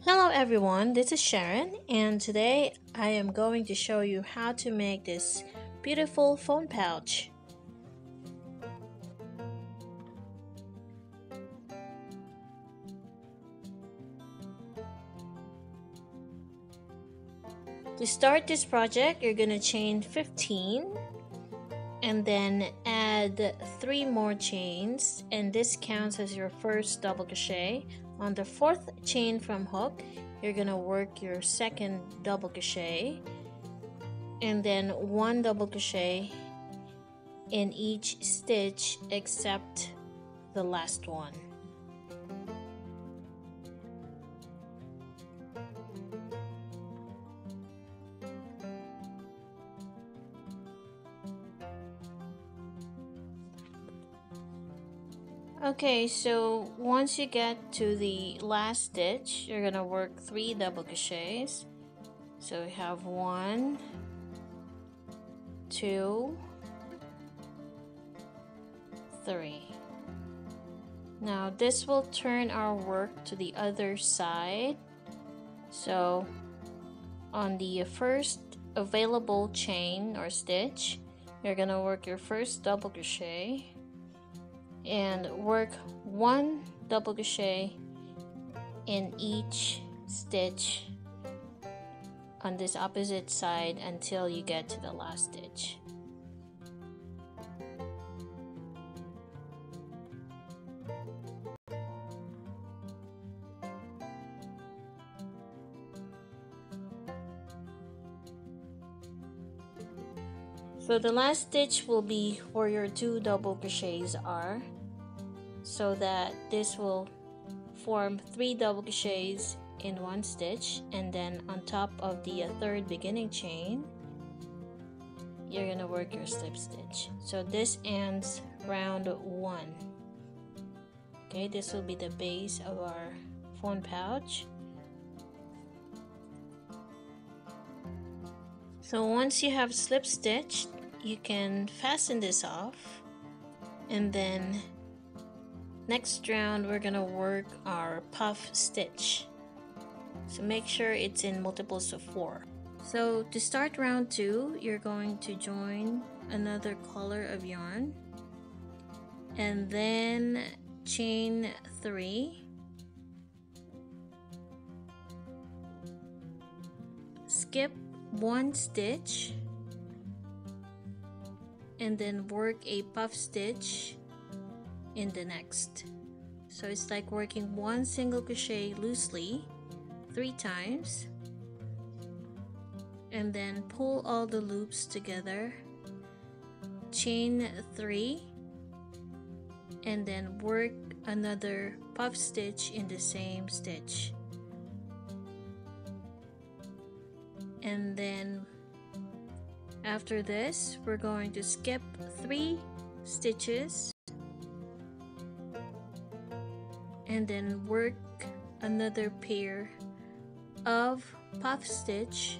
Hello everyone, this is Sharon, and today I am going to show you how to make this beautiful phone pouch. To start this project, you're going to chain 15 and then add 3 more chains, and this counts as your first double crochet. On the 4th chain from hook, you're going to work your second double crochet and then 1 double crochet in each stitch except the last one. Okay, so once you get to the last stitch, you're gonna work 3 double crochets. So we have 1, 2, 3. Now this will turn our work to the other side. So on the first available chain or stitch, you're gonna work your first double crochet and work 1 double crochet in each stitch on this opposite side until you get to the last stitch. So the last stitch will be where your 2 double crochets are, so that this will form 3 double crochets in 1 stitch, and then on top of the 3rd beginning chain you're gonna work your slip stitch. So this ends round 1. Okay, this will be the base of our phone pouch. So once you have slip stitched, you can fasten this off, and then next round we're gonna work our puff stitch. So make sure it's in multiples of 4. So to start round 2, you're going to join another color of yarn and then chain 3, skip 1 stitch, and then work a puff stitch in the next. So it's like working 1 single crochet loosely 3 times, and then pull all the loops together, chain 3, and then work another puff stitch in the same stitch. And then after this, we're going to skip 3 stitches and then work another pair of puff stitch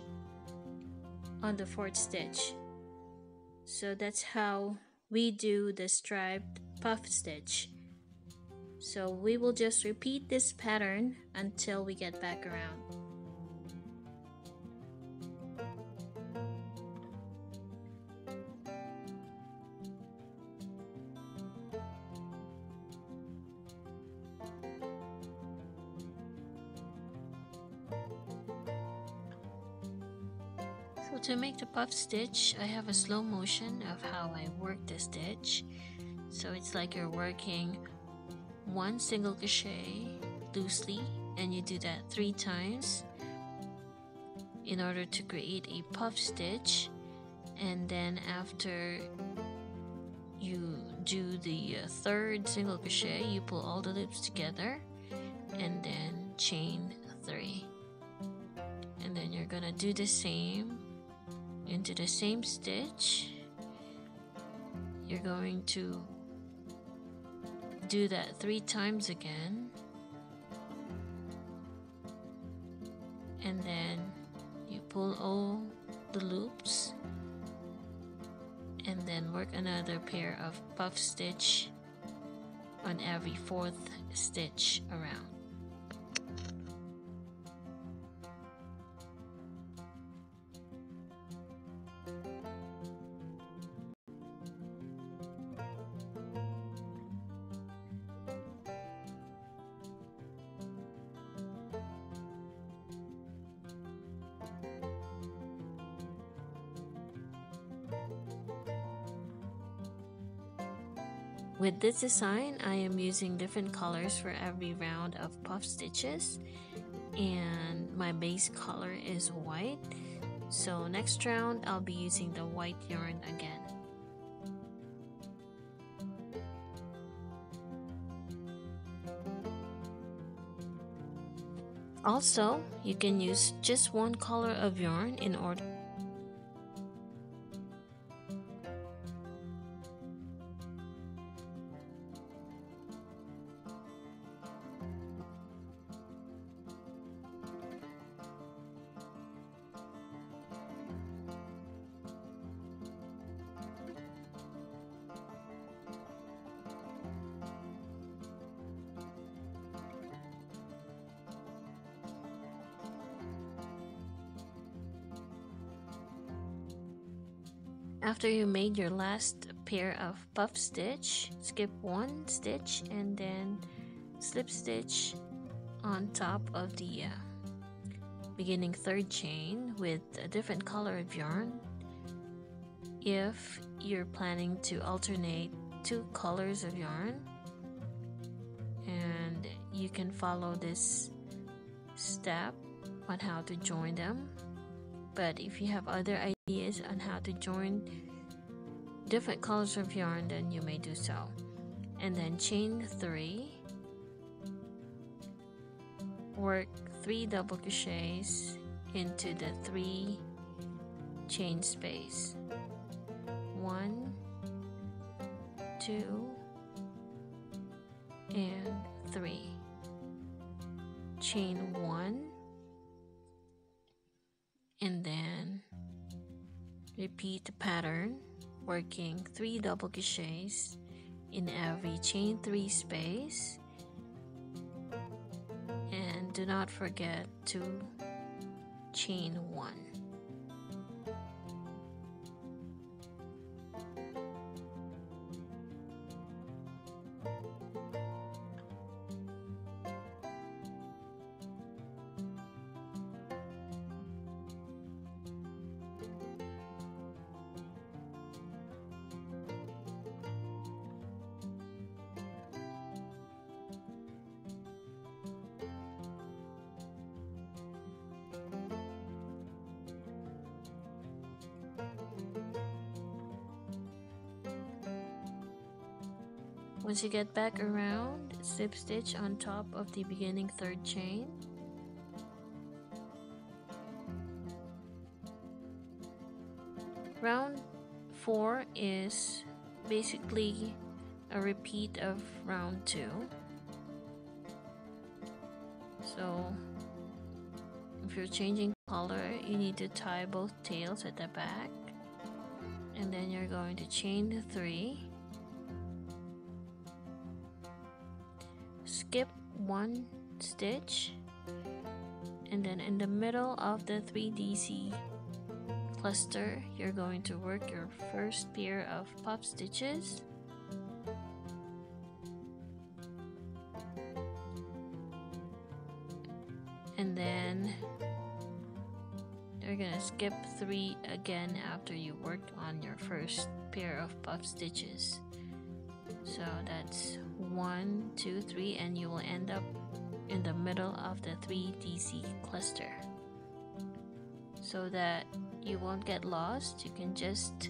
on the 4th stitch. So that's how we do the striped puff stitch. So we will just repeat this pattern until we get back around. So to make the puff stitch, I have a slow motion of how I work the stitch. So it's like you're working 1 single crochet loosely, and you do that 3 times in order to create a puff stitch. And then after you do the 3rd single crochet, you pull all the loops together and then chain 3, and then you're gonna do the same into the same stitch. You're going to do that 3 times again, and then you pull all the loops and then work another pair of puff stitch on every 4th stitch around. With this design, I am using different colors for every round of puff stitches, and my base color is white. So next round, I'll be using the white yarn again. Also, you can use just one color of yarn in order. After you made your last pair of puff stitch, skip one stitch and then slip stitch on top of the beginning third chain with a different color of yarn. If you're planning to alternate two colors of yarn, and you can follow this step on how to join them. But if you have other ideas on how to join different colors of yarn, then you may do so. And then chain 3, work 3 double crochets into the 3 chain space. 1, 2, and 3. Chain 1, and then repeat the pattern, working 3 double crochets in every chain 3 space, and do not forget to chain 1. Once you get back around, slip stitch on top of the beginning third chain. Round 4 is basically a repeat of round 2. So if you're changing color, you need to tie both tails at the back, and then you're going to chain 3. Skip 1 stitch, and then in the middle of the 3DC cluster, you're going to work your first pair of puff stitches. And then you're gonna skip 3 again after you worked on your first pair of puff stitches. So that's 1, 2, 3, and you will end up in the middle of the 3DC cluster. So that you won't get lost, you can just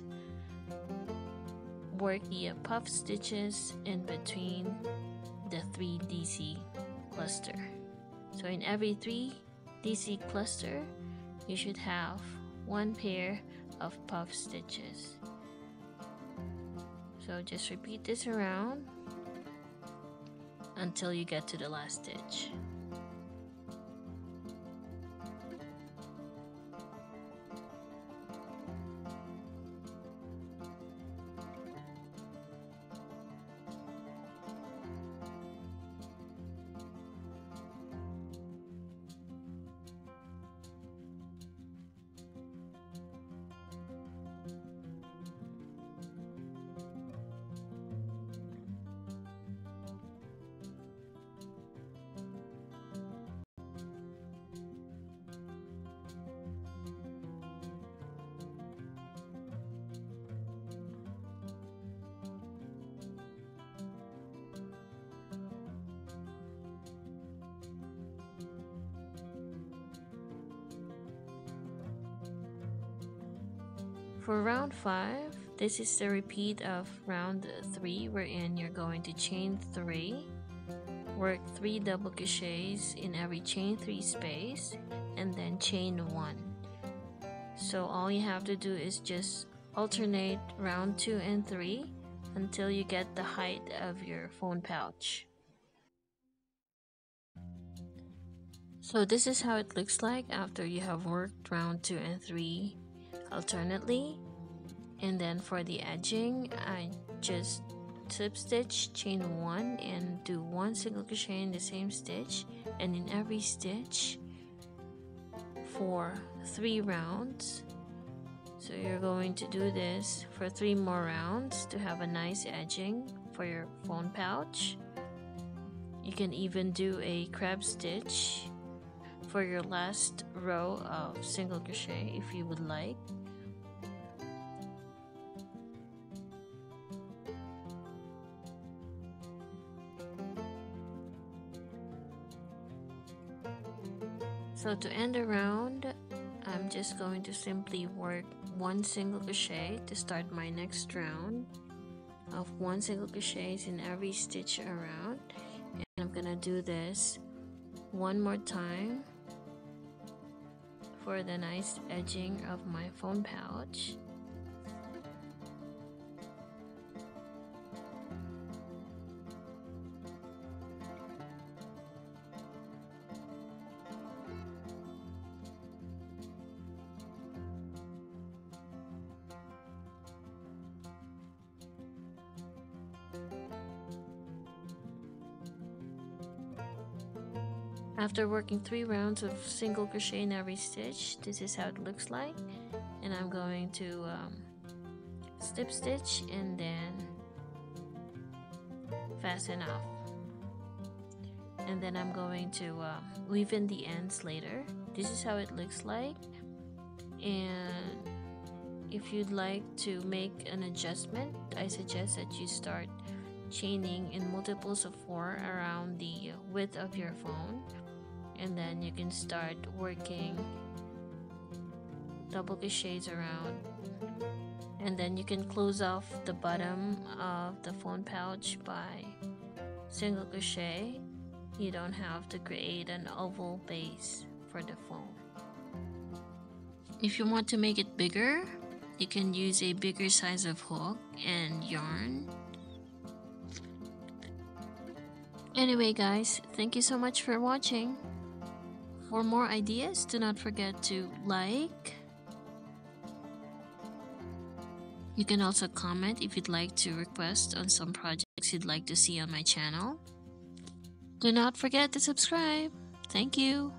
work the puff stitches in between the 3DC cluster. So in every 3DC cluster, you should have 1 pair of puff stitches. So just repeat this around until you get to the last stitch. For round 5, this is the repeat of round 3, wherein you're going to chain 3, work 3 double crochets in every chain 3 space, and then chain 1. So all you have to do is just alternate round 2 and 3 until you get the height of your phone pouch. So this is how it looks like after you have worked round 2 and 3 alternately. And then for the edging, I just slip stitch, chain 1, and do 1 single crochet in the same stitch, and in every stitch for 3 rounds. So you're going to do this for 3 more rounds to have a nice edging for your phone pouch. You can even do a crab stitch for your last row of single crochet if you would like. So to end the round, I'm just going to simply work 1 single crochet to start my next round of 1 single crochets in every stitch around, and I'm gonna do this 1 more time for the nice edging of my phone pouch. After working 3 rounds of single crochet in every stitch, this is how it looks like, and I'm going to slip stitch and then fasten off, and then I'm going to weave in the ends later. This is how it looks like, and if you'd like to make an adjustment, I suggest that you start chaining in multiples of 4 around the width of your phone, and then you can start working double crochets around, and then you can close off the bottom of the phone pouch by single crochet. You don't have to create an oval base for the phone. If you want to make it bigger, you can use a bigger size of hook and yarn. Anyway guys, thank you so much for watching. For more ideas, do not forget to like. You can also comment if you'd like to request on some projects you'd like to see on my channel. Do not forget to subscribe. Thank you.